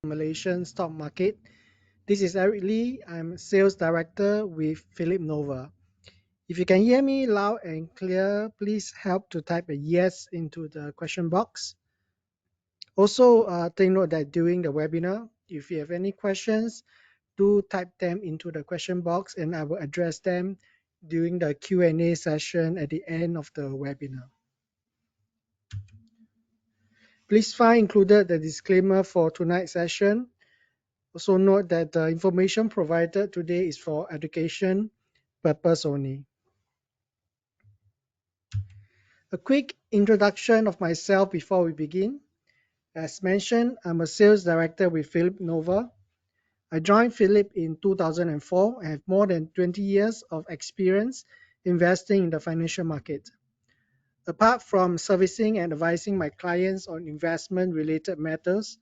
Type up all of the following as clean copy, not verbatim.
Malaysian stock market. This is Eric Lee. I'm Sales Director with Philip Nova. If you can hear me loud and clear, please help to type a yes into the question box. Also, take note that during the webinar, if you have any questions, do type them into the question box and I will address them during the Q&A session at the end of the webinar. Please find included the disclaimer for tonight's session. Also note that the information provided today is for education purpose only. A quick introduction of myself before we begin. As mentioned, I'm a sales director with Philip Nova. I joined Philip in 2004 and have more than 20 years of experience investing in the financial market. Apart from servicing and advising my clients on investment related matters,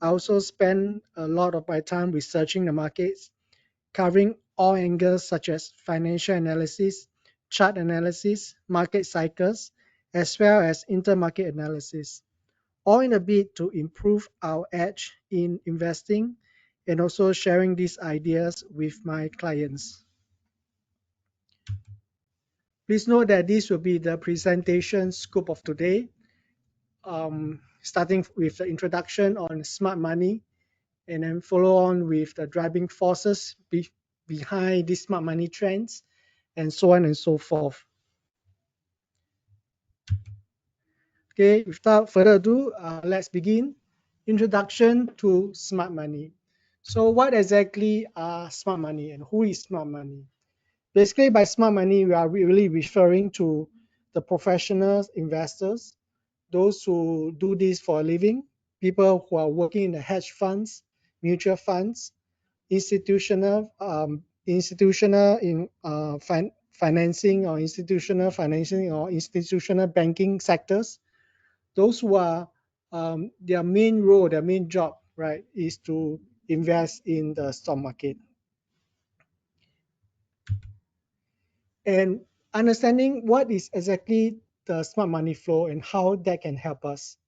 I also spend a lot of my time researching the markets, covering all angles such as financial analysis, chart analysis, market cycles, as well as intermarket analysis, all in a bid to improve our edge in investing and also sharing these ideas with my clients. Please note that this will be the presentation scope of today, starting with the introduction on smart money, and then follow on with the driving forces behind these smart money trends, and so on and so forth. Okay, without further ado, let's begin. Introduction to smart money. So what exactly are smart money and who is smart money? Basically, by smart money, we are really referring to the professional investors, those who do this for a living, people who are working in the hedge funds, mutual funds, institutional financing or institutional financing or institutional banking sectors. Those who are their main role, their main job, right, is to invest in the stock market. And understanding what is exactly the smart money flow and how that can help us.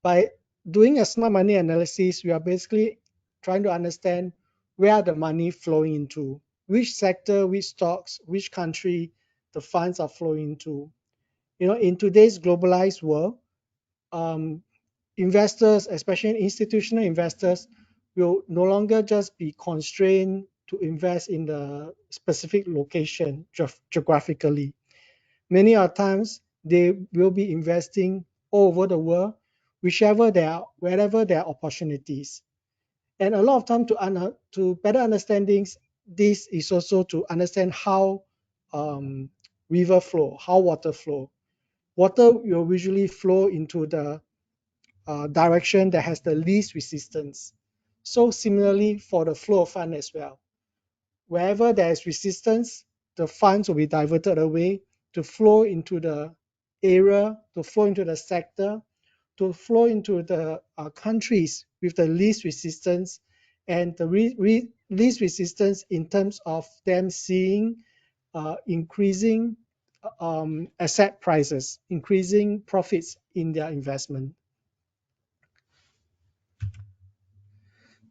By doing a smart money analysis, we are basically trying to understand where the money flowing into, which sector, which stocks, which country the funds are flowing into. You know, in today's globalized world, investors, especially institutional investors, will no longer just be constrained to invest in the specific location geographically. Many of times they will be investing all over the world, wherever there are opportunities. And a lot of time to better understanding this is also to understand how river flow, how water flow. Water will usually flow into the direction that has the least resistance. So similarly for the flow of fund as well. Wherever there is resistance, the funds will be diverted away to flow into the area, to flow into the sector, to flow into the countries with the least resistance, and the least resistance in terms of them seeing increasing asset prices, increasing profits in their investment.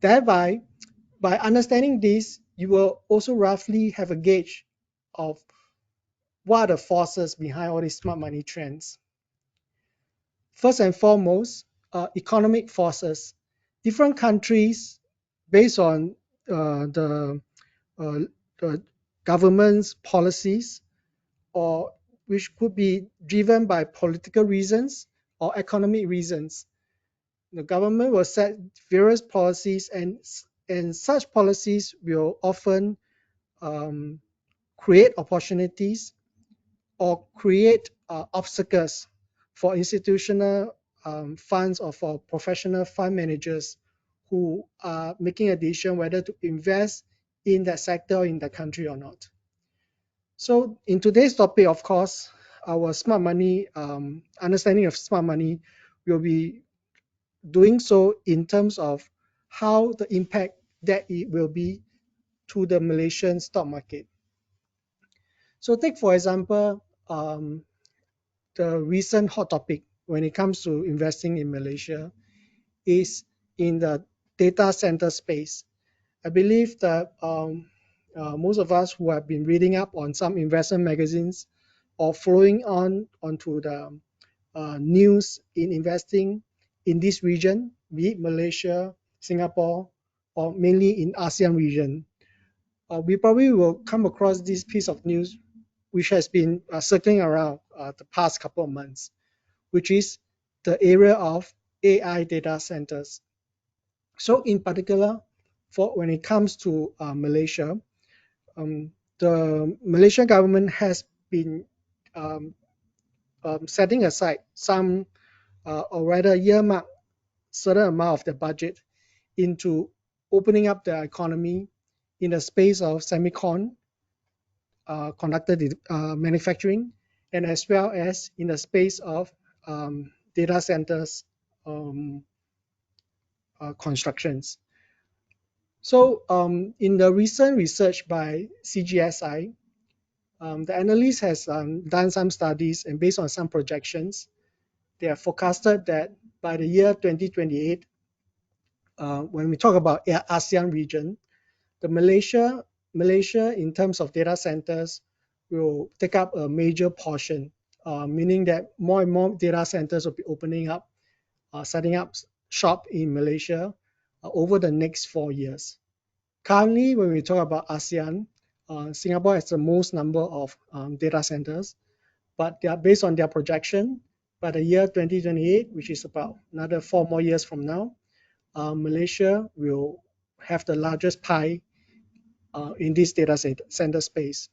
Thereby, by understanding this, you will also roughly have a gauge of what are the forces behind all these smart money trends. First and foremost, economic forces. Different countries, based on the government's policies, or which could be driven by political reasons or economic reasons. The government will set various policies, and such policies will often create opportunities or create obstacles for institutional funds or for professional fund managers who are making a decision whether to invest in that sector or in the country or not. So in today's topic, of course, our smart money understanding of smart money will be doing so in terms of how the impact that it will be to the Malaysian stock market. So take for example, the recent hot topic when it comes to investing in Malaysia is in the data center space. I believe that most of us who have been reading up on some investment magazines or following onto the news in investing in this region, be it Malaysia, Singapore, or mainly in ASEAN region, we probably will come across this piece of news which has been circling around the past couple of months, which is the area of AI data centers. So in particular, for when it comes to Malaysia, the Malaysian government has been um, setting aside some, or rather earmark certain amount of the budget into opening up the economy in the space of conductor manufacturing, and as well as in the space of data centers um, constructions. So in the recent research by CGSI, the analyst has done some studies, and based on some projections, they have forecasted that by the year 2028, when we talk about ASEAN region, the Malaysia in terms of data centers will take up a major portion, meaning that more and more data centers will be opening up, setting up shop in Malaysia over the next 4 years. Currently, when we talk about ASEAN, Singapore has the most number of data centers, but they are based on their projection. By the year 2028, which is about another 4 more years from now, Malaysia will have the largest pie in this data center space.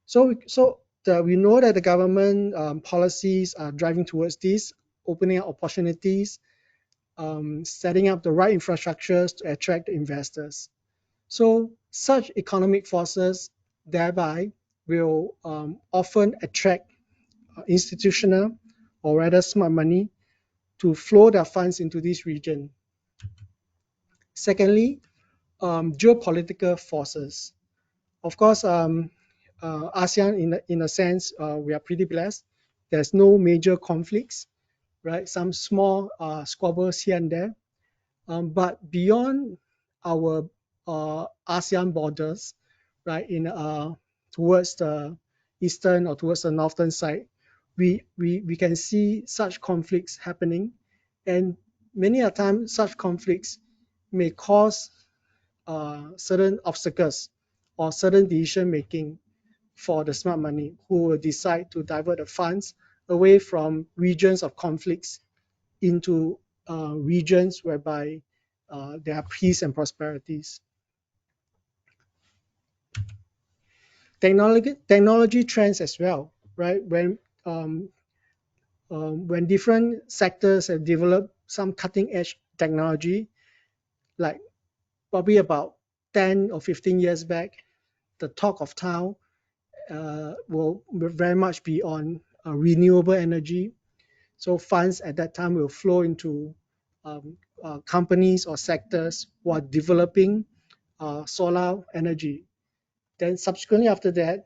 So we know that the government policies are driving towards this, opening up opportunities, setting up the right infrastructures to attract investors. So such economic forces thereby will often attract institutional or rather smart money to flow their funds into this region. Secondly, geopolitical forces. Of course, ASEAN, in a sense, we are pretty blessed. There's no major conflicts, right? Some small squabbles here and there. But beyond our ASEAN borders, right, towards the eastern or towards the northern side, we can see such conflicts happening, and many a time such conflicts may cause certain obstacles or certain decision making for the smart money who will decide to divert the funds away from regions of conflicts into regions whereby there are peace and prosperities. Technology trends as well, right? When different sectors have developed some cutting edge technology, like probably about 10 or 15 years back, the talk of town will very much be on renewable energy. So funds at that time will flow into companies or sectors who are developing solar energy. Then subsequently after that,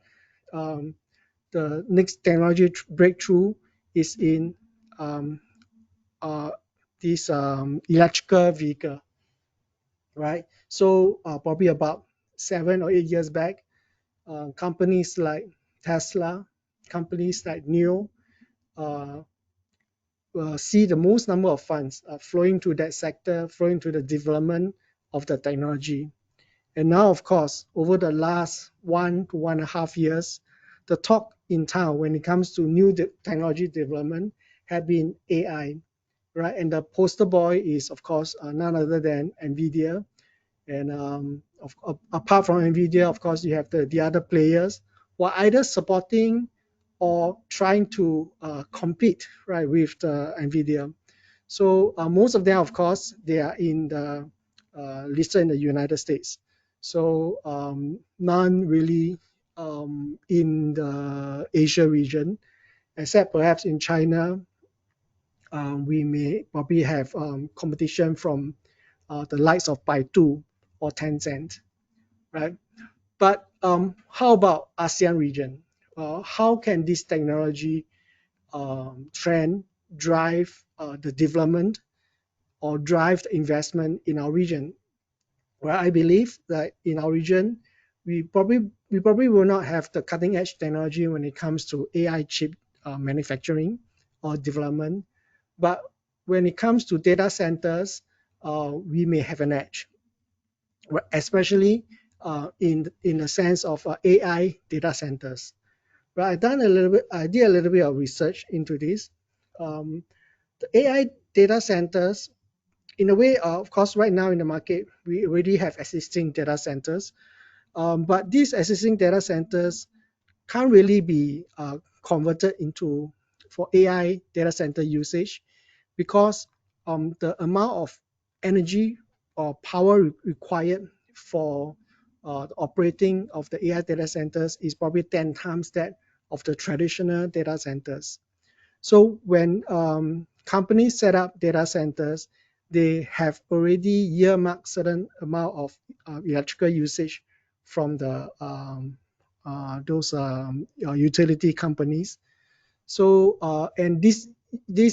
um, the next technology breakthrough is in um, uh, this electrical vehicle, right? So probably about 7 or 8 years back, companies like Tesla, companies like NIO, uh, see the most number of funds flowing to that sector, flowing to the development of the technology. And now, of course, over the last 1 to 1.5 years, the talk in town when it comes to new technology development have been AI, right? And the poster boy is, of course, none other than NVIDIA. And apart from NVIDIA, of course, you have the other players who are either supporting or trying to compete, right, with the NVIDIA. So most of them, of course, they are in the listed in the United States. So none really in the Asia region, except perhaps in China. We may probably have competition from the likes of Baidu or Tencent, right? But how about ASEAN region? How can this technology trend drive the development or drive the investment in our region. Well, I believe that in our region, we probably will not have the cutting edge technology when it comes to AI chip manufacturing or development, but when it comes to data centers, we may have an edge, especially in the sense of AI data centers. But I did a little bit of research into this. Um, the AI data centers, in a way, of course, right now in the market, we already have existing data centers, but these existing data centers can't really be converted into for AI data center usage because the amount of energy or power required for the operating of the AI data centers is probably 10 times that of the traditional data centers. So when companies set up data centers, they have already earmarked certain amount of electrical usage from the those utility companies. So and this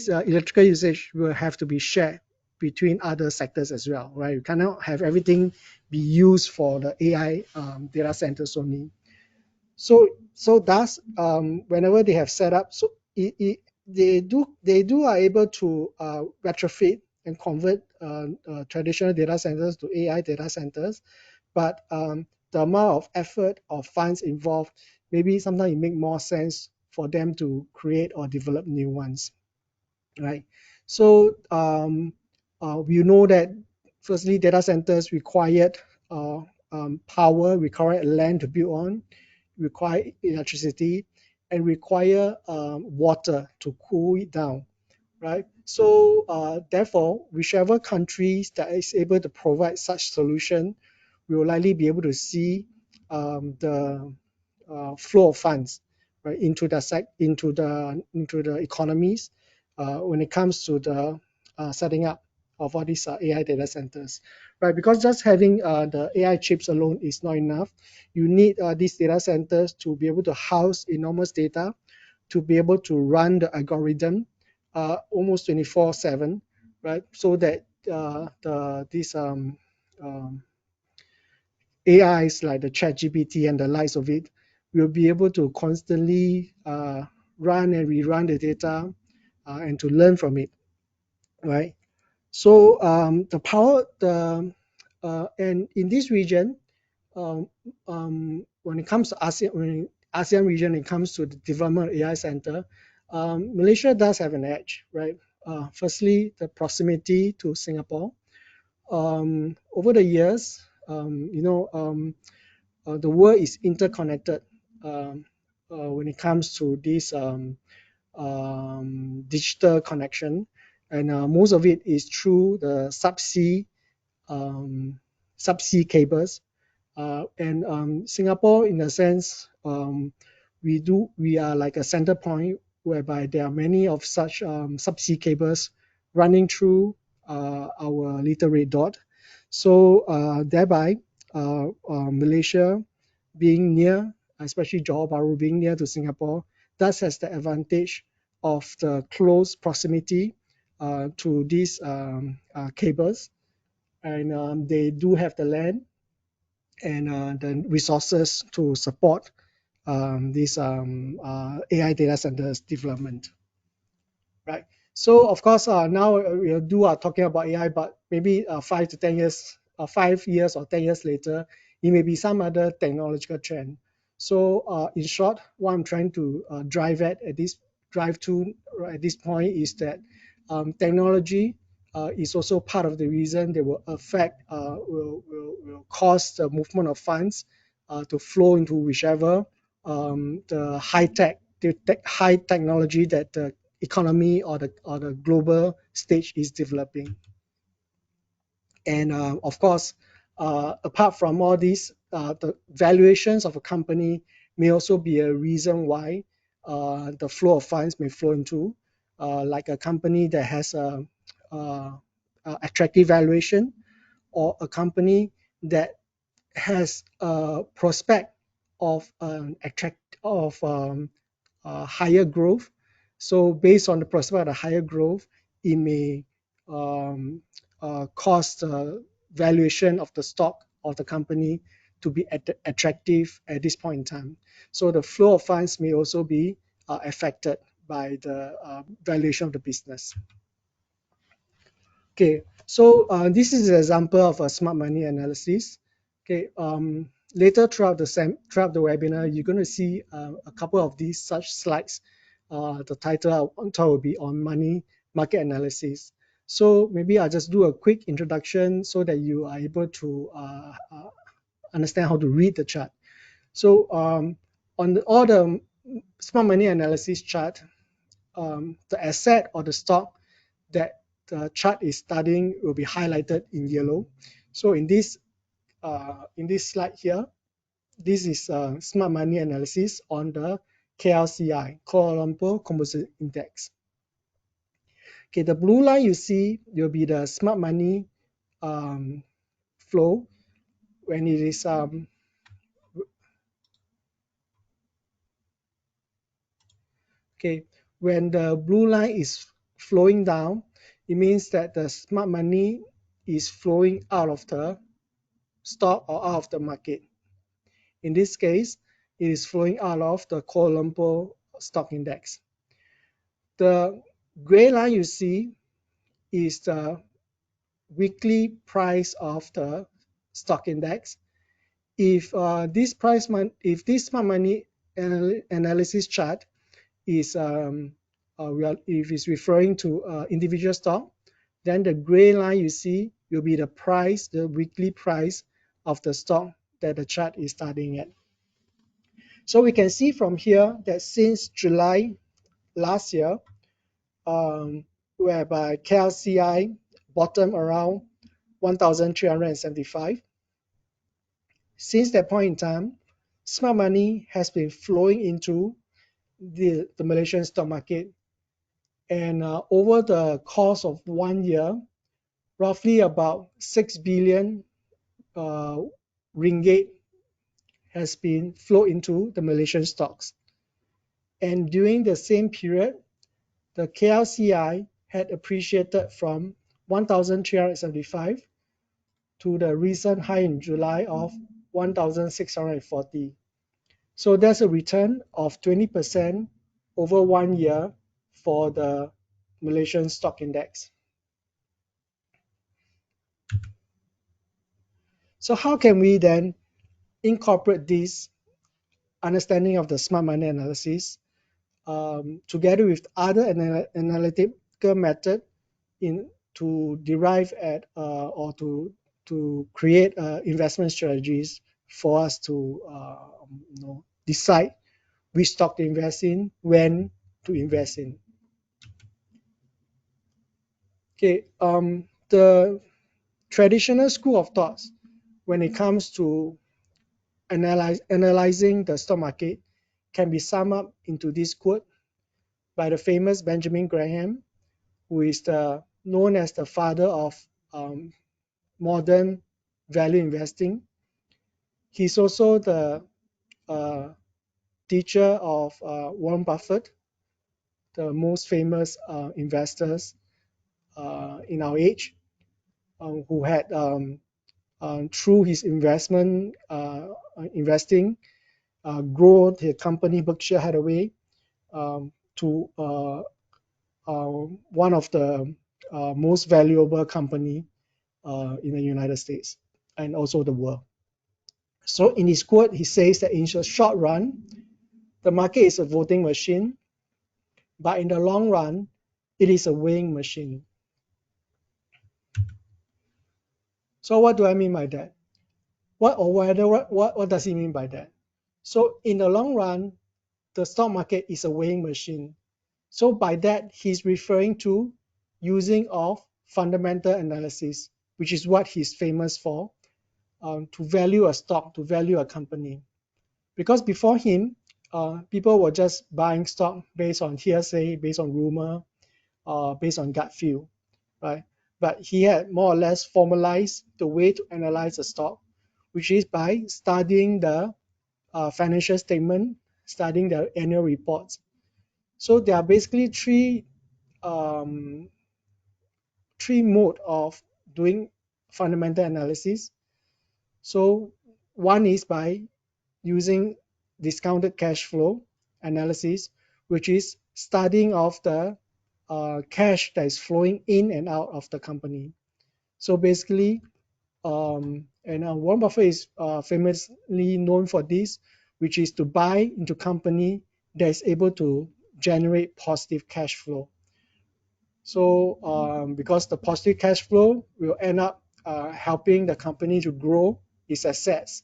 electrical usage will have to be shared between other sectors as well, right? You cannot have everything be used for the AI data centers only. So thus whenever they have set up, so they do are able to retrofit and convert traditional data centers to AI data centers, but the amount of effort or funds involved, maybe sometimes it make more sense for them to create or develop new ones, right? So we know that firstly, data centers required power, require land to build on, require electricity, and require water to cool it down, right? So therefore, whichever countries that is able to provide such solution will likely be able to see the flow of funds, right, into the economies when it comes to the setting up of all these AI data centers, right? Because just having the AI chips alone is not enough. You need these data centers to be able to house enormous data, to be able to run the algorithm almost 24/7, right? So that these AIs like the ChatGPT and the likes of it will be able to constantly run and rerun the data and to learn from it, right? So the power, and in this region, um, when it comes to ASEAN, when ASEAN region, it comes to the development of AI center, Malaysia does have an edge, right? Firstly, the proximity to Singapore. Over the years, the world is interconnected um, when it comes to this digital connection, and most of it is through the um, subsea cables. And Singapore, in a sense, we are like a center point whereby there are many of such subsea cables running through our little red dot. So thereby, Malaysia being near, especially Johor Bahru being near to Singapore, thus has the advantage of the close proximity to these cables, and they do have the land and the resources to support this AI data centers development, right? So of course, now we do are talking about AI, but maybe 5 to 10 years, 5 years or 10 years later, it may be some other technological trend. So in short, what I'm trying to drive to at this point is that technology is also part of the reason that will affect, will cause the movement of funds to flow into whichever the high technology that the economy or the global stage is developing. And of course, apart from all these, the valuations of a company may also be a reason why the flow of funds may flow into, like a company that has a attractive valuation, or a company that has a prospect of higher growth. So based on the prospect of higher growth, it may cause the valuation of the stock of the company to be attractive at this point in time. So the flow of funds may also be affected by the valuation of the business. Okay, so this is an example of a smart money analysis. Okay, later throughout the webinar, you're going to see a couple of these such slides. The title on top will be on money market analysis. So maybe I'll just do a quick introduction so that you are able to understand how to read the chart. So on all the smart money analysis chart, the asset or the stock that the chart is studying will be highlighted in yellow. So in this slide here, this is smart money analysis on the KLCI, Kuala Lumpur Composite Index. Okay, the blue line you see will be the smart money flow when it is okay, when the blue line is flowing down, it means that the smart money is flowing out of the stock or out of the market. In this case, it is flowing out of the Kuala Lumpur stock index. The gray line you see is the weekly price of the stock index. If this smart money analysis chart is if it's referring to individual stock, then the gray line you see will be the price, the weekly price of the stock that the chart is studying at. So we can see from here that since July last year, whereby KLCI bottomed around 1,375, since that point in time, smart money has been flowing into the Malaysian stock market. And over the course of 1 year, roughly about 6 billion ringgit has been flowed into the Malaysian stocks. And during the same period, the KLCI had appreciated from 1,375 to the recent high in July of 1,640. So there's a return of 20% over 1 year for the Malaysian stock index. So how can we then incorporate this understanding of the smart money analysis together with other analytical method to derive at or to create investment strategies for us to decide which stock to invest in, when to invest in. Okay, the traditional school of thoughts when it comes to analyzing the stock market can be summed up into this quote by the famous Benjamin Graham, who is known as the father of modern value investing. He's also the teacher of Warren Buffett, the most famous investors in our age, who had through his investing grow the company Berkshire Hathaway to one of the most valuable company in the United States and also the world. So in his quote, he says that in the short run, the market is a voting machine, but in the long run, it is a weighing machine. So what do I mean by that? What does he mean by that? So in the long run, the stock market is a weighing machine. So by that, he's referring to using of fundamental analysis, which is what he's famous for, to value a stock, to value a company. Because before him, people were just buying stock based on hearsay, based on rumor, based on gut feel, right? But he had more or less formalized the way to analyze a stock, which is by studying the financial statement, studying the annual reports. So there are basically three mode of doing fundamental analysis. So one is by using discounted cash flow analysis, which is studying of the cash that is flowing in and out of the company. So basically, Warren Buffett is famously known for this, which is to buy into company that is able to generate positive cash flow. So because the positive cash flow will end up helping the company to grow its assets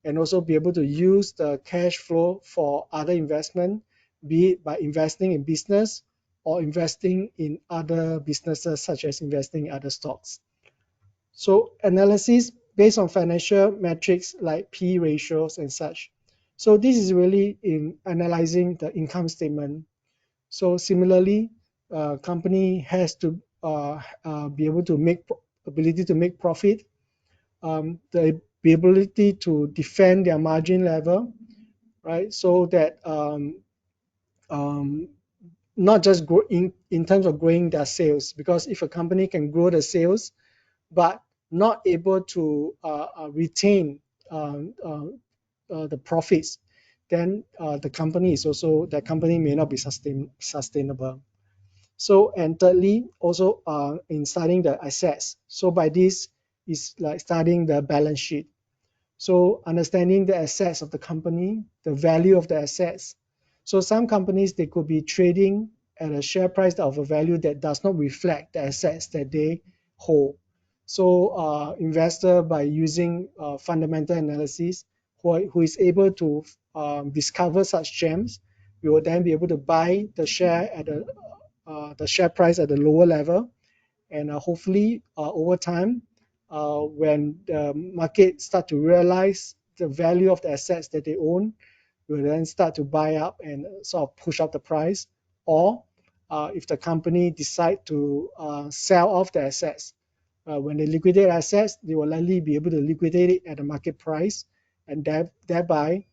and also be able to use the cash flow for other investment, be it by investing in business or investing in other businesses, such as investing in other stocks. So analysis based on financial metrics like P ratios and such. So this is really in analyzing the income statement. So similarly, company has to be able to ability to make profit, the ability to defend their margin level, right? So that not just grow in terms of growing their sales, because if a company can grow the sales but not able to retain the profits, then the company may not be sustainable. So, and thirdly, also in studying the assets. So by this is like studying the balance sheet. So understanding the assets of the company, the value of the assets. So some companies, they could be trading at a share price of a value that does not reflect the assets that they hold. So investor, by using fundamental analysis, who is able to discover such gems, we will then be able to buy the share at the share price at a lower level, and hopefully over time, when the market start to realize the value of the assets that they own, will then start to buy up and sort of push up the price. Or if the company decide to sell off the assets, when they liquidate assets, they will likely be able to liquidate it at a market price, and thereby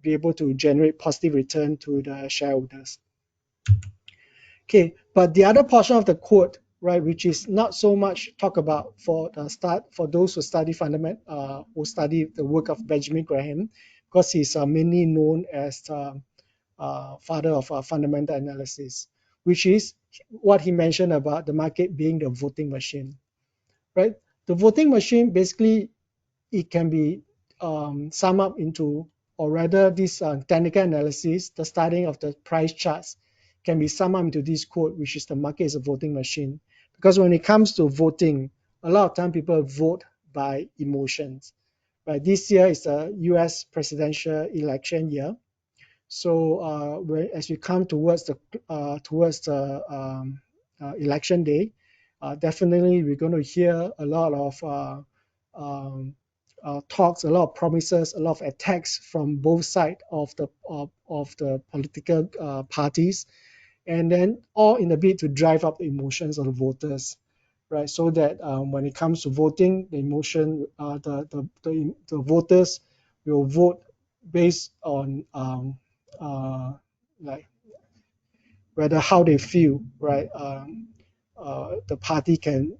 be able to generate positive return to the shareholders. Okay, but the other portion of the quote, right, which is not so much talk about for those who study who study the work of Benjamin Graham, because he's mainly known as the father of fundamental analysis, which is what he mentioned about the market being the voting machine, right? The voting machine, basically, it can be summed up into, or rather this technical analysis, the studying of the price charts, can be summed up into this quote, which is the market is a voting machine. Because when it comes to voting, a lot of time people vote by emotions. Right? This year is the US presidential election year. So as we come towards the election day, definitely we're going to hear a lot of talks, a lot of promises, a lot of attacks from both sides of the political parties, and then all in a bid to drive up the emotions of the voters, right? So that when it comes to voting, the emotion, the voters will vote based on like whether how they feel, right? The party can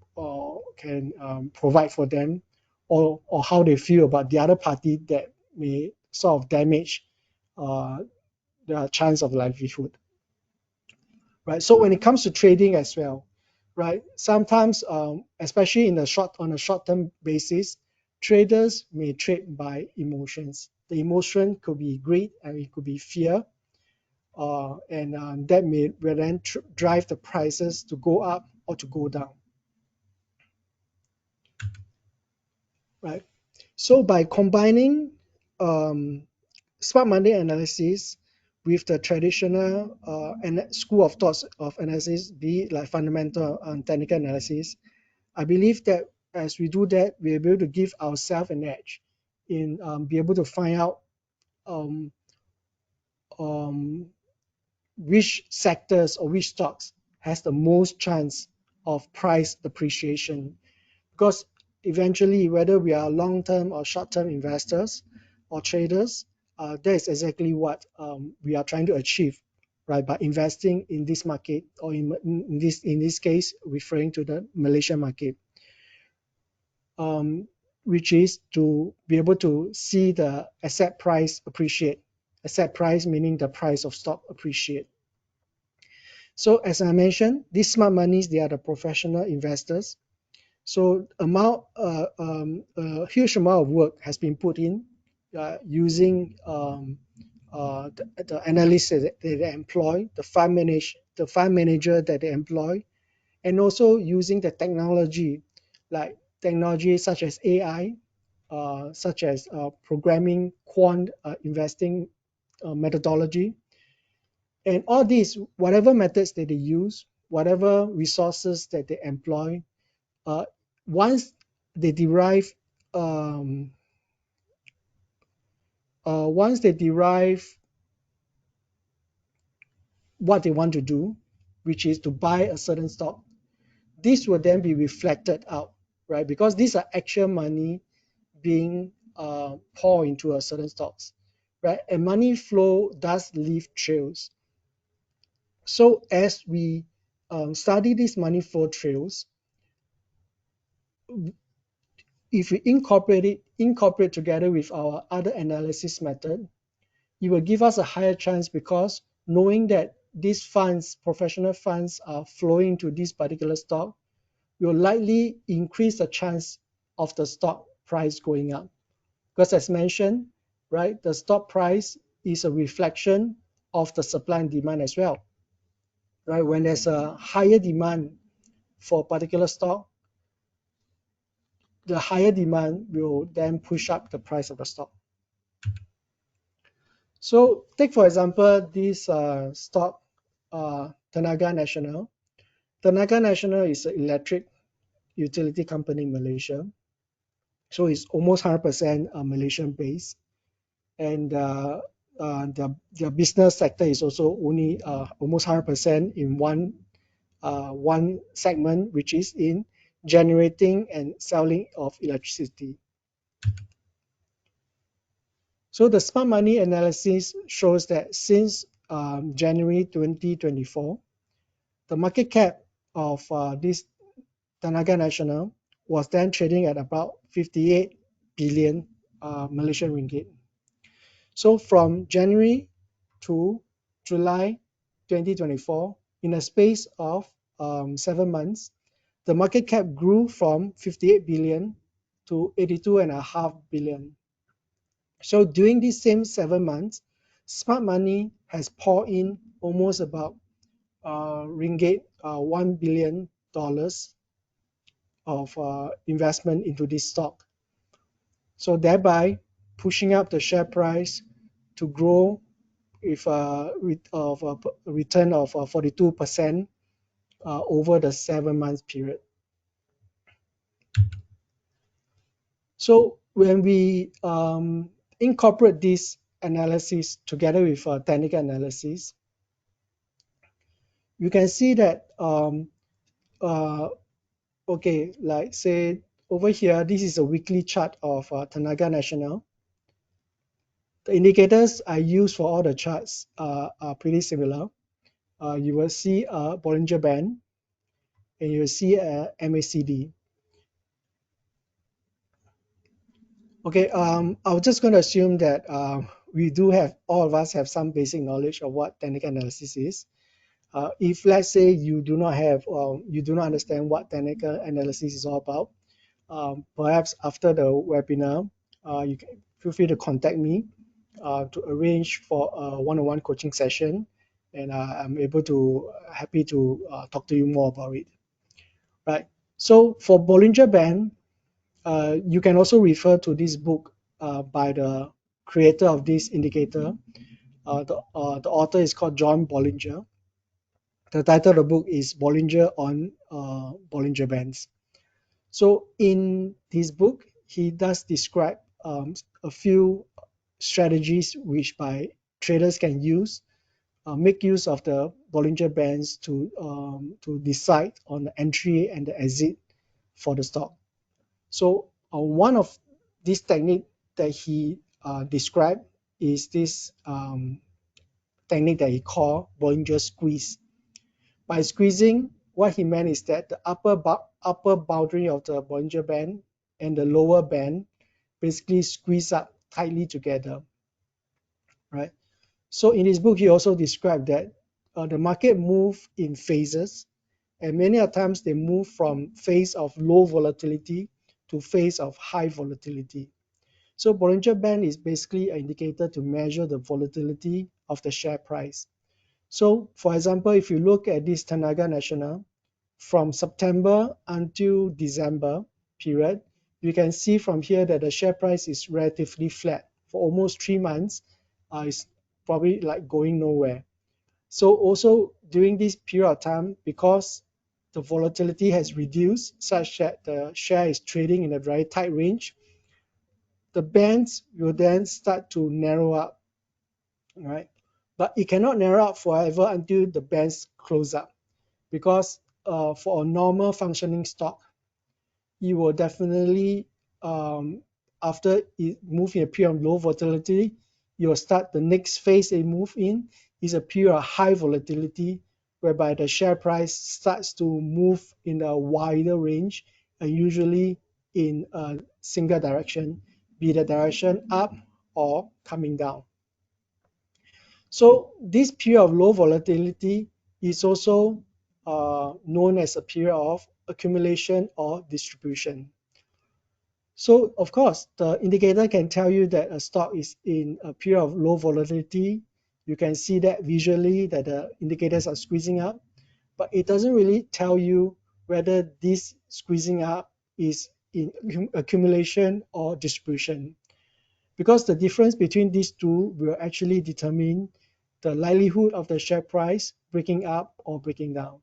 provide for them, or how they feel about the other party that may sort of damage their chance of livelihood. Right. So when it comes to trading as well, right? Sometimes, especially on a short-term basis, traders may trade by emotions. The emotion could be greed and it could be fear, and that will then drive the prices to go up or to go down. Right. So by combining smart money analysis with the traditional school of thoughts of analysis, be it like fundamental and technical analysis, I believe that as we do that, we're able to give ourselves an edge in be able to find out um, um, which sectors or which stocks has the most chance of price appreciation. Because eventually, whether we are long-term or short-term investors or traders, that is exactly what we are trying to achieve, right? By investing in this market, or in this case, referring to the Malaysian market. um, which is to be able to see the asset price appreciate. Asset price meaning the price of stock appreciate. So as I mentioned, these smart monies, they are the professional investors. So a huge amount of work has been put in using the analysts that they employ, the fund manager that they employ, and also using the technology, like technology such as AI, such as programming, quant investing methodology, and all these, whatever methods that they use, whatever resources that they employ, uh, once they derive um, once they derive what they want to do, which is to buy a certain stock, this will then be reflected out, right? Because these are actual money being poured into a certain stocks, right? And money flow does leave trails. So as we study these money flow trails, if we incorporate together with our other analysis method, it will give us a higher chance, because knowing that these funds, professional funds, are flowing to this particular stock will likely increase the chance of the stock price going up. Because as mentioned, right, the stock price is a reflection of the supply and demand as well. Right, when there's a higher demand for a particular stock, the higher demand will then push up the price of the stock. So take for example this stock, Tenaga Nasional. Tenaga Nasional is an electric utility company in Malaysia. So it's almost 100% Malaysian based. And their business sector is also only almost 100% in one segment, which is in generating and selling of electricity. So the smart money analysis shows that since January 2024, the market cap of this Tenaga Nasional was then trading at about 58 billion Malaysian ringgit. So from January to July 2024, in a space of 7 months, the market cap grew from 58 billion to 82.5 billion. So during these same 7 months, smart money has poured in almost about ringgit $1 billion of investment into this stock. So thereby pushing up the share price to grow with a return of 42% over the 7 months period. So when we incorporate this analysis together with technical analysis, you can see that okay, like say over here, this is a weekly chart of Tenaga Nasional. The indicators I use for all the charts are pretty similar. You will see a Bollinger Band, and you will see a MACD. Okay, I was just going to assume that we do have, all of us have some basic knowledge of what technical analysis is. If let's say you do not have, you do not understand what technical analysis is all about, perhaps after the webinar, you can feel free to contact me to arrange for a one-on-one coaching session, and I'm able to happy to talk to you more about it. Right. So for Bollinger Band, you can also refer to this book by the creator of this indicator. The author is called John Bollinger. The title of the book is Bollinger on Bollinger Bands. So in his book, he does describe a few strategies which by traders can use, make use of the Bollinger Bands to decide on the entry and the exit for the stock. So one of this technique that he described is this technique that he called Bollinger squeeze. By squeezing, what he meant is that the upper boundary of the Bollinger Band and the lower band basically squeeze up tightly together, right? So in his book, he also described that the market move in phases, and many a times they move from phase of low volatility to phase of high volatility. So Bollinger Band is basically an indicator to measure the volatility of the share price. So for example, if you look at this Tenaga Nasional, from September until December period, you can see from here that the share price is relatively flat. For almost 3 months, it's probably like going nowhere. So also during this period of time, because the volatility has reduced such that the share is trading in a very tight range, the bands will then start to narrow up, right? But it cannot narrow up forever until the bands close up, because for a normal functioning stock, you will definitely, after it move in a period of low volatility, you'll start the next phase they move in is a period of high volatility, whereby the share price starts to move in a wider range and usually in a single direction, be the direction up or coming down. So this period of low volatility is also known as a period of accumulation or distribution. So of course, the indicator can tell you that a stock is in a period of low volatility. You can see that visually that the indicators are squeezing up, but it doesn't really tell you whether this squeezing up is in accumulation or distribution, because the difference between these two will actually determine the likelihood of the share price breaking up or breaking down.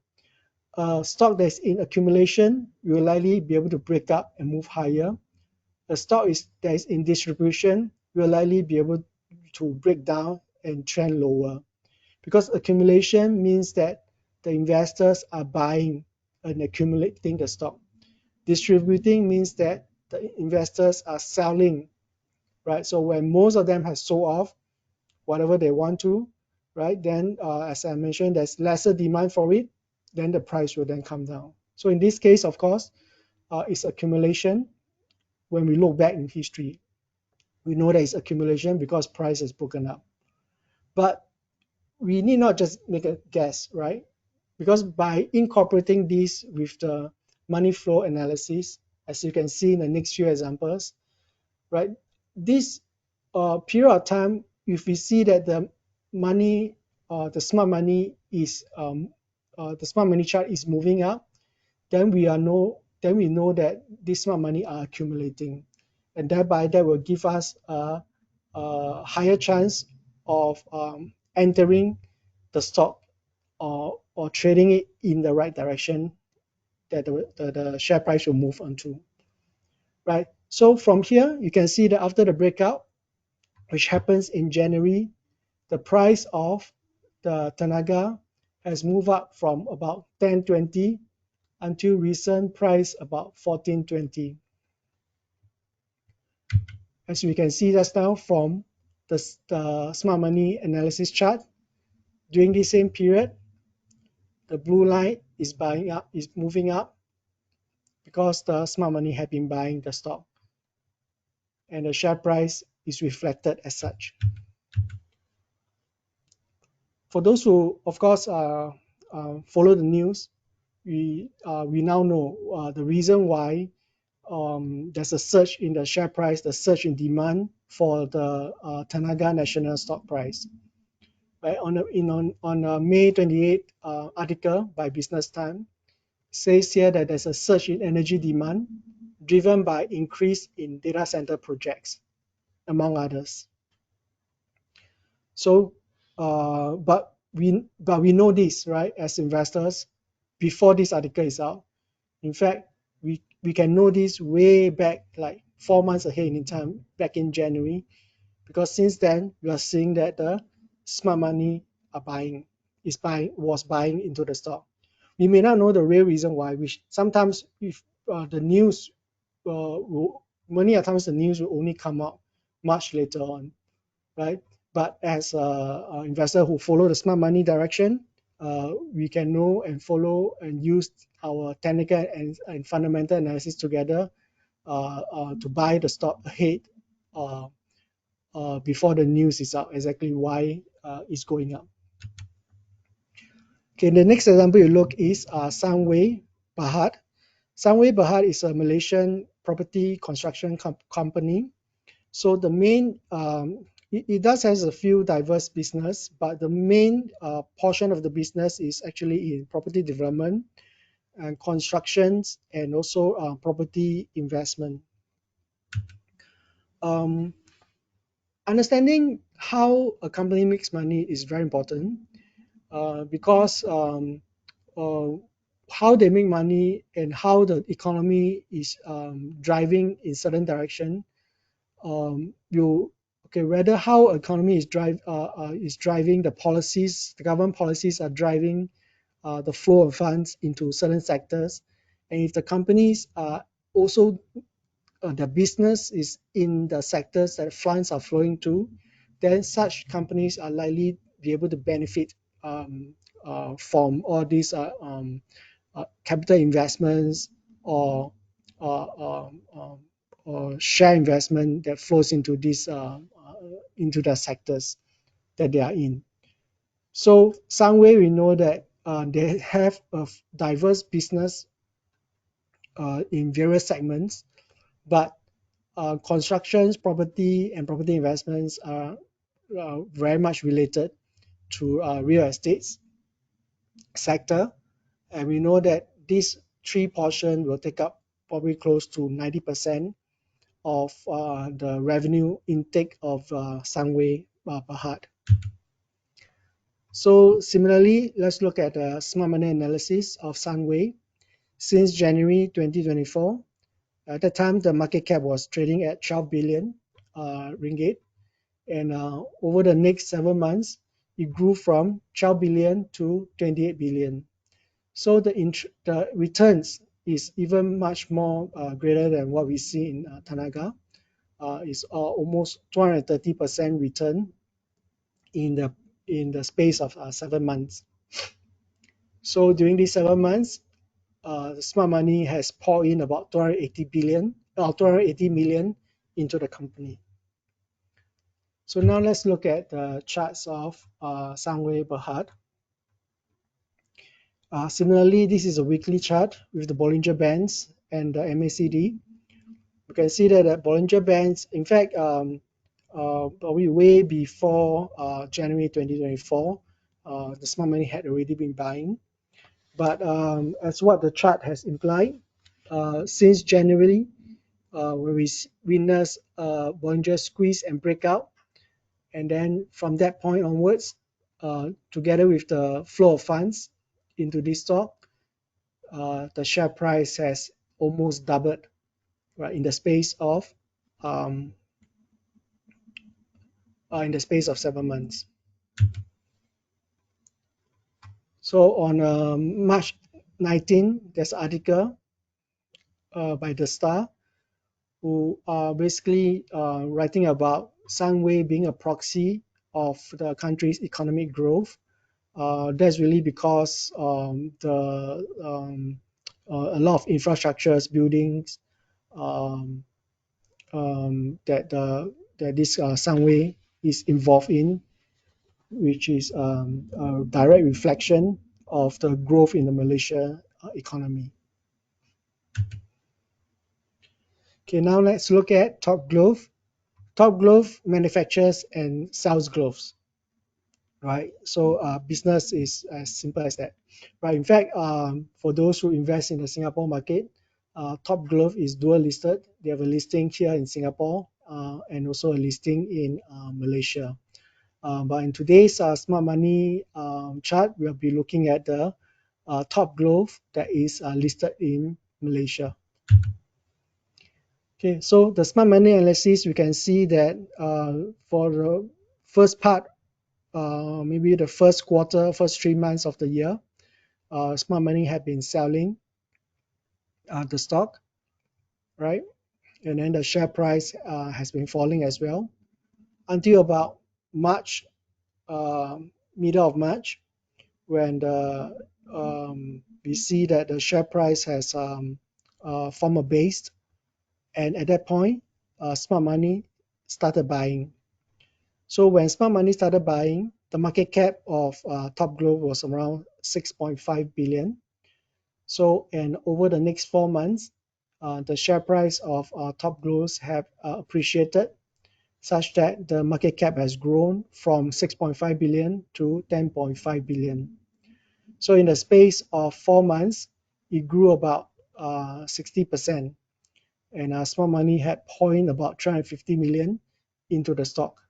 A stock that's in accumulation will likely be able to break up and move higher. A stock that is in distribution will likely be able to break down and trend lower, because accumulation means that the investors are buying and accumulating the stock. Distributing means that the investors are selling, right? So when most of them have sold off whatever they want to, right, then as I mentioned, there's lesser demand for it, then the price will then come down. So in this case, of course, it's accumulation. When we look back in history, we know that it's accumulation because price has broken up. But we need not just make a guess, right? Because by incorporating this with the money flow analysis, as you can see in the next few examples, right, this period of time, if we see that the money, the smart money is the smart money chart is moving up, then we know that this smart money are accumulating, and thereby that will give us a higher chance of entering the stock or trading it in the right direction that the share price will move onto, right? So from here, you can see that after the breakout, which happens in January, the price of the Tenaga has moved up from about 10.20 until recent price about 14.20. As we can see just now from the smart money analysis chart, during the same period, the blue line is moving up because the smart money have been buying the stock, and the share price is reflected as such. For those who, of course, follow the news, we now know the reason why there's a surge in the share price, the surge in demand for the Tenaga Nasional stock price. Right? On a May 28 article by Business Time, says here that there's a surge in energy demand driven by increase in data center projects, among others. So, but we know this, right, as investors, before this article is out. In fact, we can know this way back, like 4 months ahead in time, back in January, because since then we are seeing that the smart money was buying into the stock. We may not know the real reason why. Which sometimes if the news many times the news will only come out much later on, right? But as an investor who follow the smart money direction, we can know and follow and use our technical and fundamental analysis together to buy the stock ahead before the news is out exactly why it's going up. Okay, the next example you look is Sunway Berhad. Sunway Berhad is a Malaysian property construction company. So the main, it does has a few diverse business, but the main portion of the business is actually in property development and constructions and also property investment. Understanding how a company makes money is very important because how they make money and how the economy is driving in certain direction whether how economy is driving the policies, the government policies are driving the flow of funds into certain sectors, and if the companies are also the business is in the sectors that funds are flowing to, then such companies are likely be able to benefit from all these capital investments or uh, um, um, or share investment that flows into into the sectors that they are in. So some way we know that they have a diverse business in various segments, but constructions, property, and property investments are very much related to real estates sector, and we know that this three portion will take up probably close to 90% of the revenue intake of Sunway Berhad. So similarly, let's look at the smart money analysis of Sunway. Since January 2024, at the time the market cap was trading at 12 billion ringgit, and over the next 7 months, it grew from 12 billion to 28 billion. So the returns is even much more greater than what we see in Tanaga. It's almost 230% return in the space of 7 months. So during these 7 months, the smart money has poured in about 280 million into the company. So now let's look at the charts of Sunway Berhad. Similarly, this is a weekly chart with the Bollinger Bands and the MACD. You can see that the Bollinger Bands, in fact, probably way before January 2024, the smart money had already been buying. But as what the chart has implied, since January, when we witnessed Bollinger squeeze and breakout, and then from that point onwards, together with the flow of funds into this stock, the share price has almost doubled, right, in the space of 7 months. So on March 19, there's an article by The Star who are basically writing about Sunway being a proxy of the country's economic growth. That's really because a lot of infrastructures, buildings that this Sunway is involved in, which is a direct reflection of the growth in the Malaysia economy. Okay, now let's look at Top Glove. Top Glove manufactures and sells gloves, right? So business is as simple as that, right? In fact, for those who invest in the Singapore market, Top Glove is dual listed. They have a listing here in Singapore and also a listing in Malaysia. But in today's smart money chart, we'll be looking at the Top Glove that is listed in Malaysia. Okay, so the smart money analysis, we can see that for the first part, maybe the first quarter, first 3 months of the year, smart money had been selling the stock, right? And then the share price has been falling as well until about March, middle of March, when we see that the share price has formed a base, And at that point, smart money started buying. So when smart money started buying, the market cap of Top Glove was around 6.5 billion. So, and over the next 4 months, the share price of Top Gloves have appreciated such that the market cap has grown from 6.5 billion to 10.5 billion. So in the space of 4 months, it grew about 60%. And smart money had poured about 350 million into the stock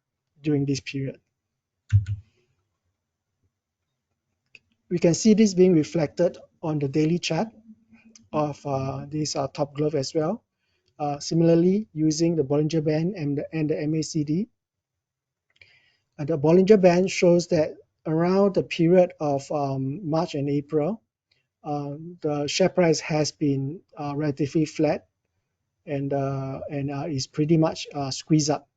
during this period. We can see this being reflected on the daily chart of this Top Glove as well. Similarly, using the Bollinger Band and the MACD. The Bollinger Band shows that around the period of March and April, the share price has been relatively flat and is pretty much squeezed up,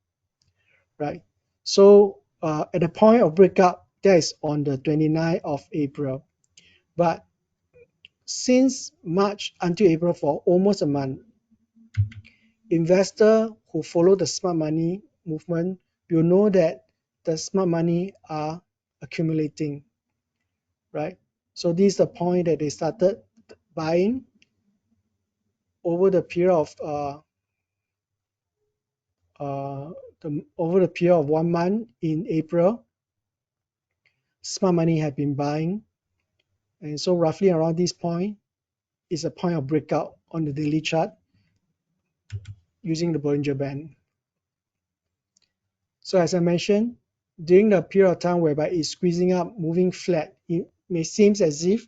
right? So at the point of breakup, that is on the 29th of April. But since March until April, for almost a month, investors who follow the smart money movement will know that the smart money are accumulating, right? So this is the point that they started buying over the period of over the period of 1 month in April. Smart money had been buying, and so roughly around this point is a point of breakout on the daily chart using the Bollinger Band. So as I mentioned, during the period of time whereby it's squeezing up, moving flat, it may seem as if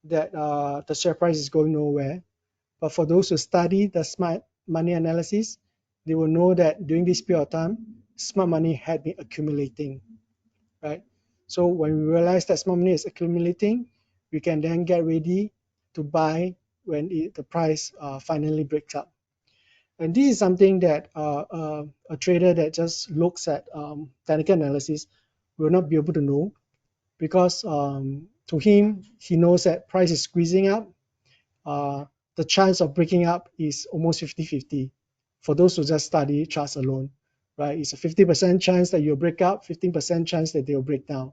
that the share price is going nowhere. But for those who study the smart money analysis, they will know that during this period of time, smart money had been accumulating, right? So when we realize that smart money is accumulating, we can then get ready to buy when the price finally breaks up. And this is something that a trader that just looks at technical analysis will not be able to know, because to him, he knows that price is squeezing up. The chance of breaking up is almost 50-50 for those who just study charts alone, right? It's a 50% chance that you'll break up, 15% chance that they'll break down.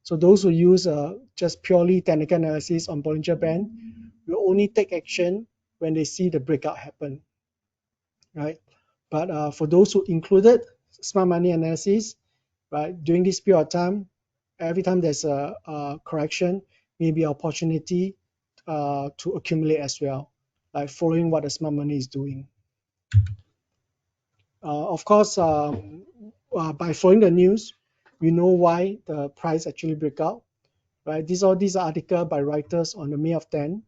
So those who use just purely technical analysis on Bollinger Band will only take action when they see the breakout happen, right? But for those who included smart money analysis, right, during this period of time, every time there's a correction, maybe an opportunity to accumulate as well, like following what the smart money is doing. Of course, by following the news, we know why the price actually break out, right? These are articles by Reuters on the May of 10.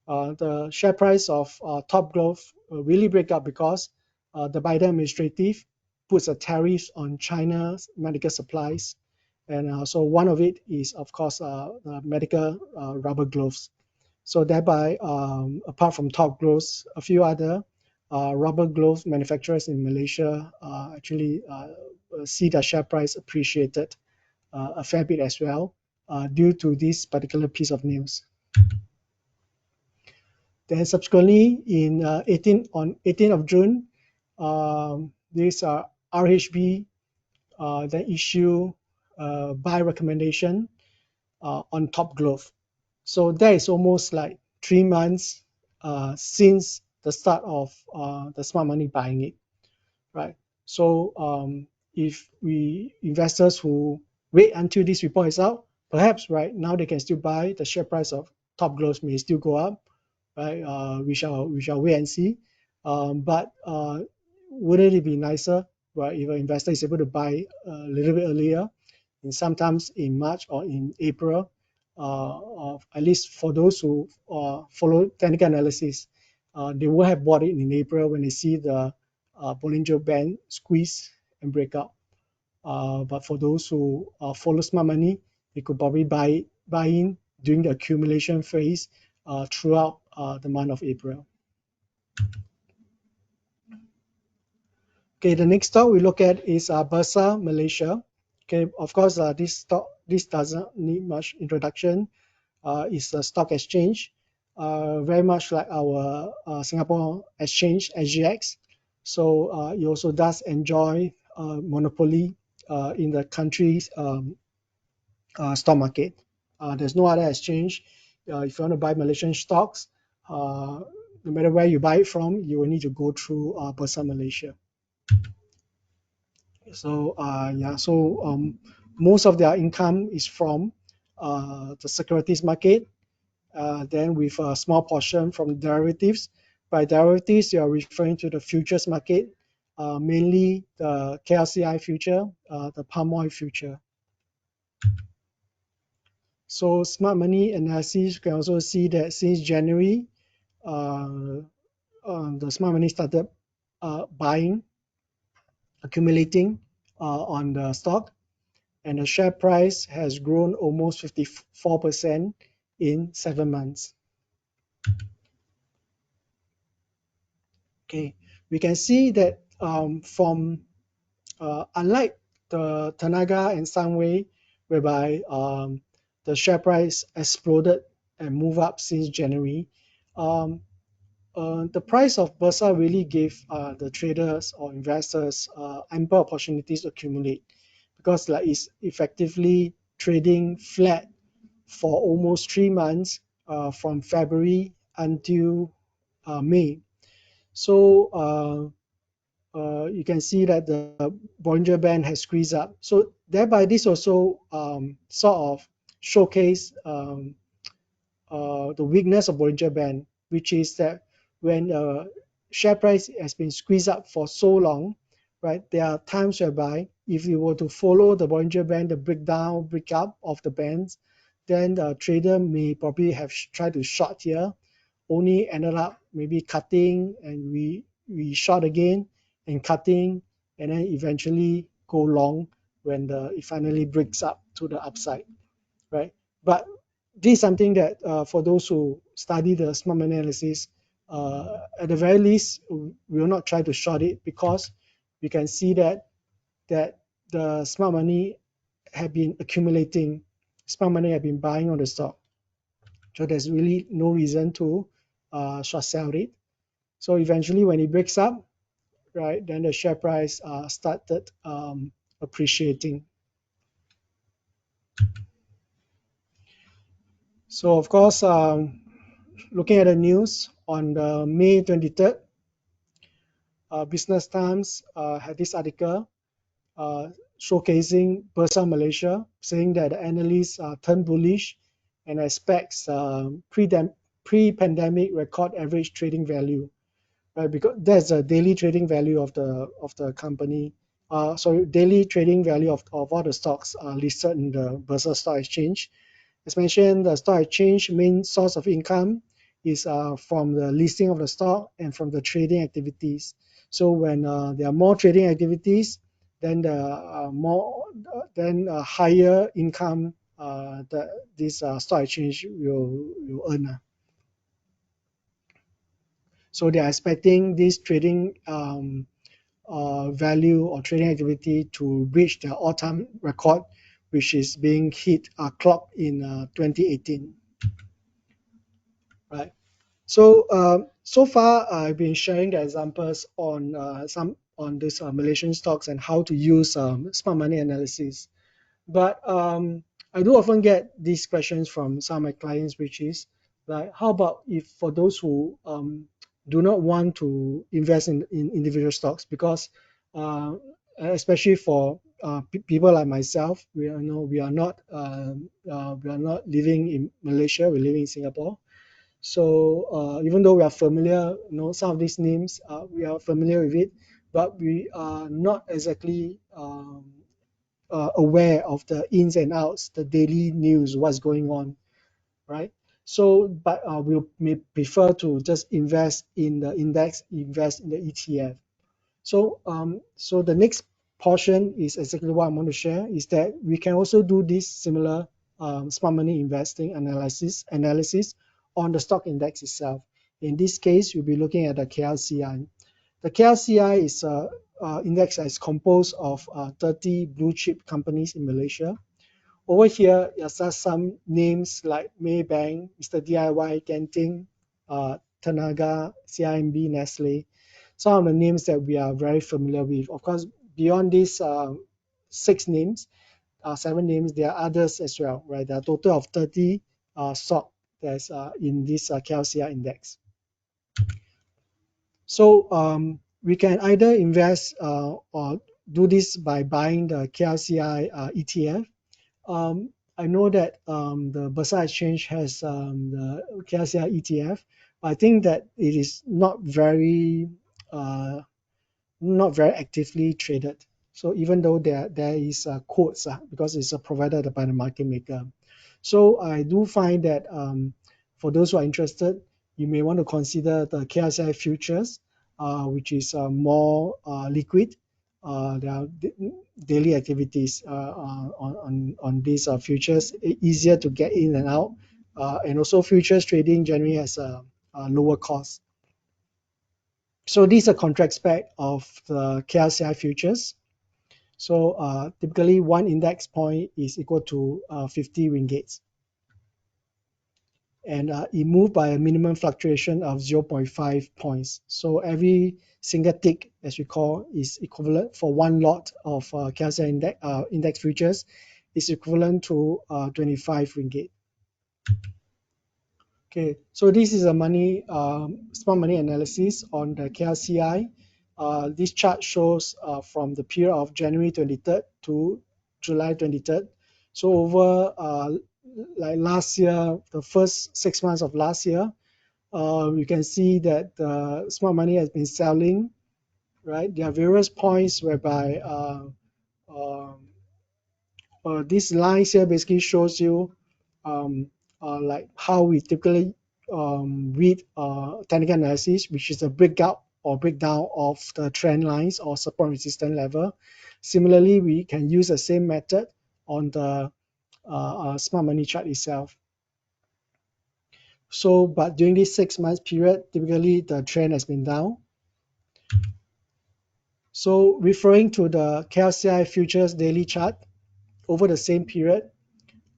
The share price of Top Glove really break up because the Biden administrative puts a tariff on China's medical supplies, and so one of it is, of course, medical rubber gloves. So thereby, apart from Top Gloves, a few other rubber glove manufacturers in Malaysia actually see their share price appreciated a fair bit as well due to this particular piece of news. Then subsequently, on 18th of June, this RHB then issue buy recommendation on Top Glove. So that is almost like 3 months since the start of the smart money buying it, right? So if we investors who wait until this report is out, perhaps right now they can still buy. The share price of Top Gloves may still go up, right? We shall wait and see. But wouldn't it be nicer, right, if an investor is able to buy a little bit earlier, and sometimes in March or in April, at least for those who follow technical analysis, they will have bought it in April when they see the Bollinger Band squeeze and break out. But for those who follow smart money, they could probably buy in during the accumulation phase throughout the month of April. Okay, the next stock we look at is Bursa, Malaysia. Okay, of course, this doesn't need much introduction. It's a stock exchange, very much like our Singapore exchange, SGX. So it also does enjoy monopoly in the country's stock market. There's no other exchange. If you want to buy Malaysian stocks, no matter where you buy it from, you will need to go through Bursa Malaysia. So most of their income is from the securities market, then with a small portion from derivatives. By derivatives, you are referring to the futures market, mainly the KLCI future, the palm oil future. So smart money analysis, you can also see that since January, uh, the smart money started buying, accumulating on the stock, and the share price has grown almost 54% in 7 months. Okay, we can see that from unlike the Tenaga and Sunway, whereby the share price exploded and moved up since January, um, the price of Bursa really gave the traders or investors ample opportunities to accumulate, because like it's effectively trading flat for almost 3 months, from February until May. So you can see that the Bollinger Band has squeezed up. So thereby this also sort of showcase the weakness of Bollinger Band, which is that when share price has been squeezed up for so long, right? There are times whereby if you were to follow the Bollinger Band, the breakdown, break up of the bands, then the trader may probably have tried to short here, only ended up maybe cutting and we short again and cutting, and then eventually go long when it finally breaks up to the upside, right? But this is something that for those who study the smart money analysis, at the very least, we will not try to short it, because we can see that the smart money have been accumulating, smart money have been buying on the stock. So there's really no reason to short sell it. So eventually, when it breaks up, right, then the share price started appreciating. So of course, looking at the news on the May 23rd, Business Times had this article showcasing Bursa Malaysia, saying that the analysts turned bullish and expects pre-pandemic record average trading value, right? Because that's a daily trading value of the company. So daily trading value of all the stocks listed in the Bursa Stock Exchange. As mentioned, the stock exchange main source of income is from the listing of the stock and from the trading activities. So when there are more trading activities, then the higher income that this stock exchange will earn. So they are expecting this trading value or trading activity to reach the all-time record, which is being hit clocked in 2018. Right. So so far I've been sharing the examples on some on this Malaysian stocks and how to use smart money analysis. But I do often get these questions from some of my clients, which is like, how about if for those who do not want to invest in individual stocks, because especially for people like myself, we are not living in Malaysia, we're living in Singapore. So even though we are familiar, some of these names, we are familiar with it, but we are not exactly aware of the ins and outs, the daily news, what's going on, right? So, but we may prefer to just invest in the index, invest in the ETF. So the next portion is exactly what I want to share, is that we can also do this similar smart money investing analysis on the stock index itself. In this case, we'll be looking at the KLCI. The KLCI is a index that is composed of 30 blue chip companies in Malaysia. Over here, there's some names like Maybank, Mr. DIY, Genting, Tenaga, CIMB, Nestle. some of the names that we are very familiar with. Of course, beyond these 7 names, there are others as well, right? There are a total of 30 stock that's in this KLCI index. So we can either invest or do this by buying the KLCI ETF. I know that the Bursa exchange has the KLCI ETF. I think that it is uh, not very actively traded. So even though there is quotes because it's provided by the market maker. So I do find that for those who are interested, you may want to consider the KSI futures, which is more liquid. There are daily activities on these futures, easier to get in and out, and also futures trading generally has a lower cost. So these are contract spec of the KLCI futures. So typically one index point is equal to 50 ringgits. And it moved by a minimum fluctuation of 0.5 points. So every single tick, as we call, is equivalent for one lot of KLCI index futures is equivalent to 25 ringgit. Okay, so this is a smart money analysis on the KLCI. This chart shows from the period of January 23rd to July 23rd. So over like last year, the first 6 months of last year, you can see that smart money has been selling, right? There are various points whereby this lines here basically shows you like how we typically read technical analysis, which is a breakout or breakdown of the trend lines or support resistance level. Similarly, we can use the same method on the smart money chart itself. So, but during this 6 months period, typically the trend has been down. So referring to the KLCI futures daily chart over the same period,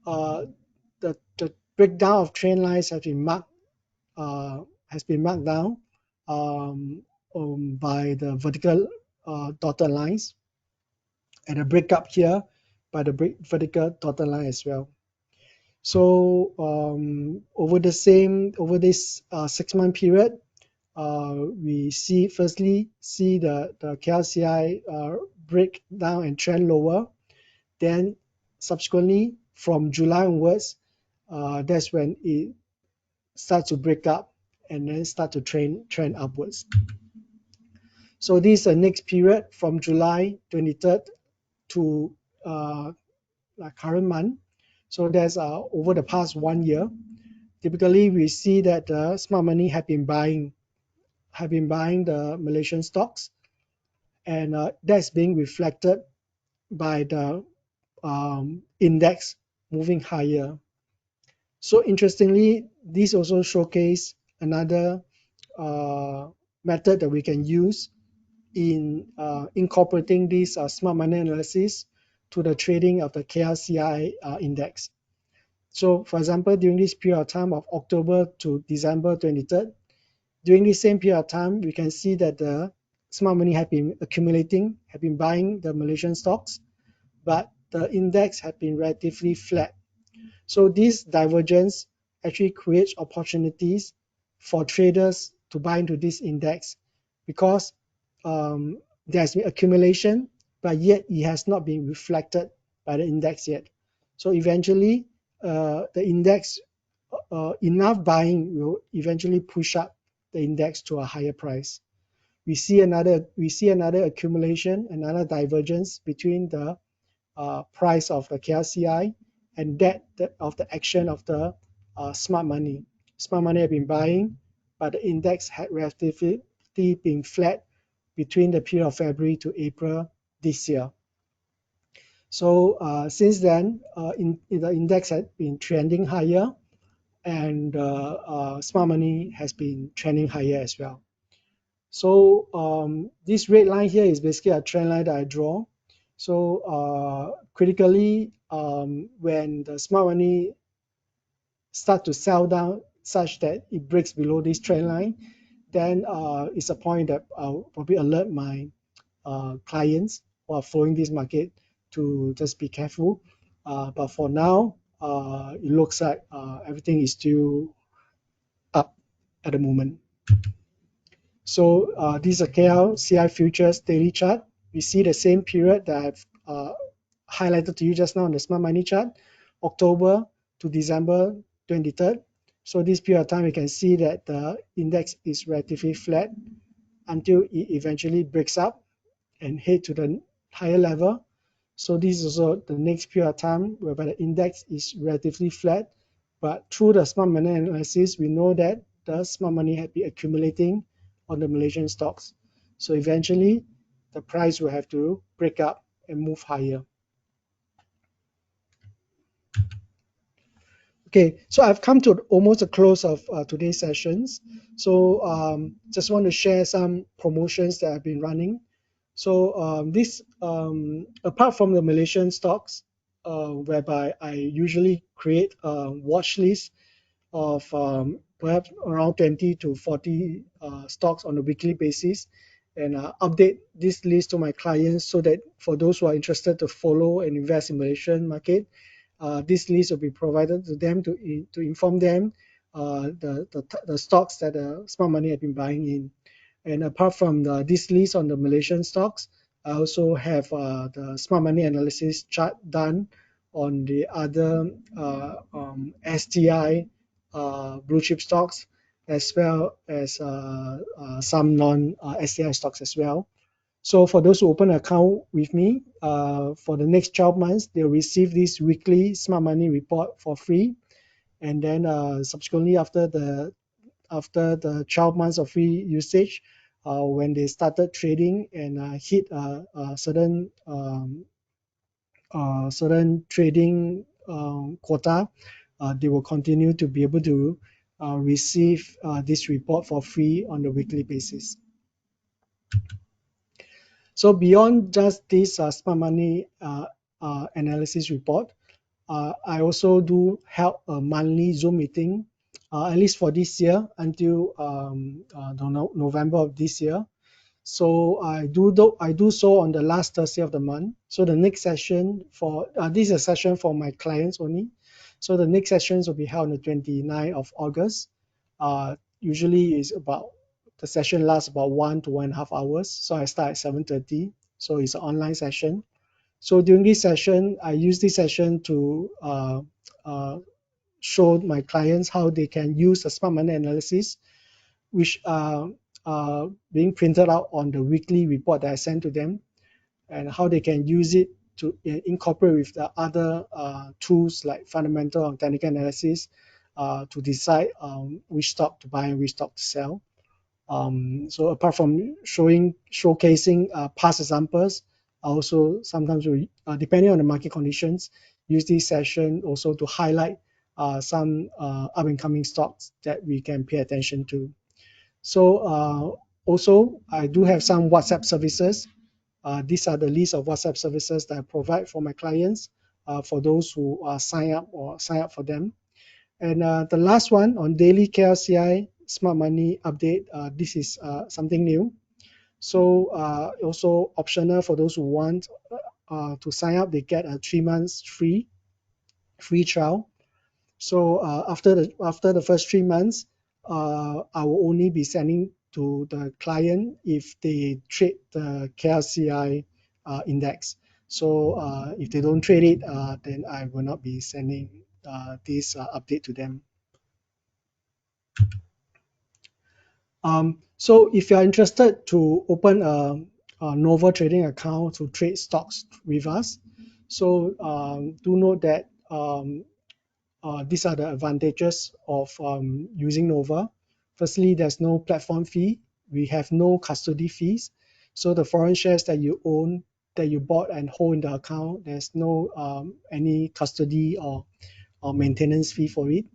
the breakdown of trend lines has been marked down by the vertical dotted lines, and a breakup here by the vertical dotted line as well. So over this 6-month period, we firstly see the KLCI break down and trend lower. Then subsequently from July onwards, that's when it starts to break up and then start to trend upwards. So this is the next period from July 23rd to current month. So that's over the past 1 year. Typically, we see that smart money have been buying the Malaysian stocks, and that's being reflected by the index moving higher. So interestingly, this also showcase another method that we can use in incorporating this smart money analysis to the trading of the KLCI index. So for example, during this period of time of October to December 23rd, during this same period of time, we can see that the smart money have been buying the Malaysian stocks, but the index have been relatively flat. So this divergence actually creates opportunities for traders to buy into this index because there has been accumulation, but yet it has not been reflected by the index yet. So eventually, the index, enough buying will eventually push up the index to a higher price. We see another accumulation, another divergence between the price of the KLCI and that of the action of the smart money. Smart money have been buying, but the index had relatively been flat between the period of February to April this year. So since then, the index had been trending higher, and smart money has been trending higher as well. So this red line here is basically a trend line that I draw. So critically, when the smart money start to sell down such that it breaks below this trend line, then it's a point that I'll probably alert my clients who are following this market to just be careful. But for now, it looks like everything is still up at the moment. So this is a KL futures daily chart. We see the same period that I've highlighted to you just now on the smart money chart, October to December 23rd. So this period of time, we can see that the index is relatively flat until it eventually breaks up and head to the higher level. So this is also the next period of time whereby the index is relatively flat. But through the smart money analysis, we know that the smart money had been accumulating on the Malaysian stocks. So eventually, the price will have to break up and move higher. Okay, so I've come to almost a close of today's sessions. So just want to share some promotions that I've been running. So this, apart from the Malaysian stocks, whereby I usually create a watch list of perhaps around 20 to 40 stocks on a weekly basis, and update this list to my clients so that for those who are interested to follow and invest in Malaysian market, this list will be provided to them to inform them the stocks that the smart money have been buying in. And apart from this list on the Malaysian stocks, I also have the smart money analysis chart done on the other STI blue chip stocks, as well as some non-STI stocks as well. So for those who open an account with me, for the next 12 months, they'll receive this weekly smart money report for free. And then subsequently, after the 12 months of free usage, when they started trading and hit a certain trading quota, they will continue to be able to receive this report for free on a weekly basis. So beyond just this smart money analysis report, I also do help a monthly Zoom meeting, at least for this year until November of this year. So I do so on the last Thursday of the month. So the next session for this is a session for my clients only. So the next sessions will be held on the 29th of August. Usually is about the session lasts about 1 to 1.5 hours. So I start at 7:30. So it's an online session. So during this session, I use this session to show my clients how they can use the smart money analysis, which are being printed out on the weekly report that I send to them, and how they can use it to incorporate with the other tools like fundamental and technical analysis to decide which stock to buy and which stock to sell. So apart from showcasing past examples, I also sometimes depending on the market conditions, use this session also to highlight some up and coming stocks that we can pay attention to. So also I do have some WhatsApp services. These are the list of WhatsApp services that I provide for my clients, for those who sign up for them. And the last one on daily KLCI smart money update, this is something new. So also optional for those who want to sign up, they get a 3 months free trial. So after the first 3 months, I will only be sending to the client if they trade the KLCI index. So if they don't trade it, then I will not be sending this update to them. So if you are interested to open a Nova trading account to trade stocks with us, so do note that these are the advantages of using Nova. Firstly, there's no platform fee. We have no custody fees. So the foreign shares that you own, that you bought and hold in the account, there's no any custody or maintenance fee for it.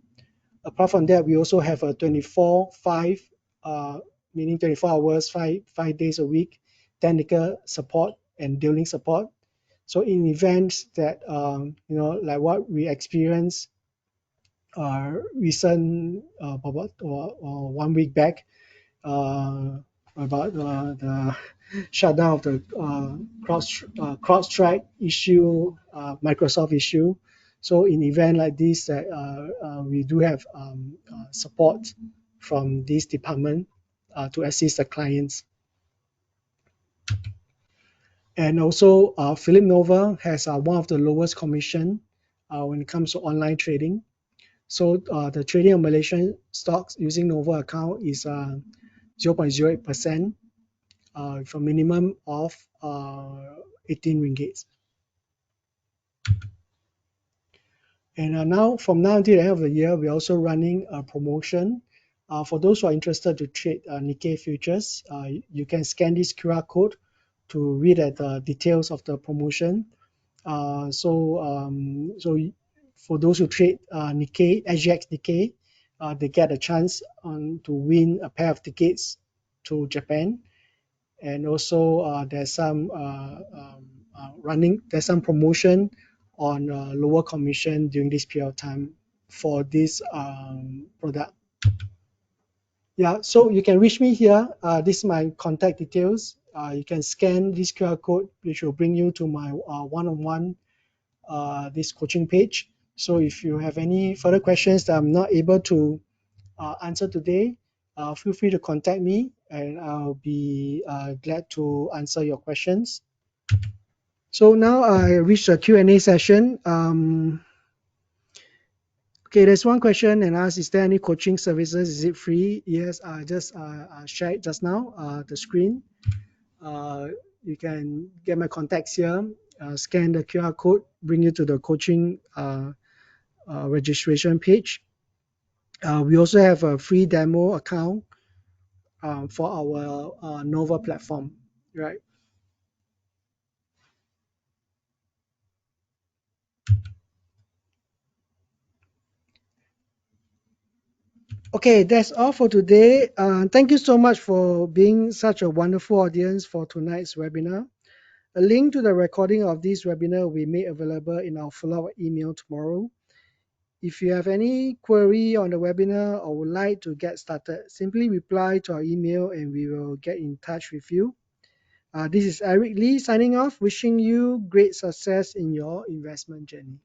Apart from that, we also have a 24/5, meaning 24 hours, five days a week, technical support and dealing support. So in events that like what we experienced recent about 1 week back, about the shutdown of the CrowdStrike issue, Microsoft issue. So in event like this, we do have support from this department to assist the clients. And also, Philip Nova has one of the lowest commission when it comes to online trading. So the trading of Malaysian stocks using Nova account is 0.08% with a minimum of 18 ringgit. And now, from now until the end of the year, we're also running a promotion. For those who are interested to trade Nikkei futures, you can scan this QR code to read at the details of the promotion. So for those who trade Nikkei, SGX Nikkei, they get a chance to win a pair of tickets to Japan. And also there's some promotion on lower commission during this period of time for this product. Yeah, so you can reach me here. This is my contact details. You can scan this QR code, which will bring you to my one-on-one this coaching page. So if you have any further questions that I'm not able to answer today, feel free to contact me and I'll be glad to answer your questions. So now I reached the Q&A session. Okay, there's one question and asked, is there any coaching services? Is it free? Yes, I just shared just now the screen. You can get my contacts here, scan the QR code, bring you to the coaching registration page. We also have a free demo account for our Nova platform, right? Okay, that's all for today. Thank you so much for being such a wonderful audience for tonight's webinar. A link to the recording of this webinar will be made available in our follow-up email tomorrow. If you have any query on the webinar or would like to get started, simply reply to our email and we will get in touch with you. This is Eric Lee signing off, wishing you great success in your investment journey.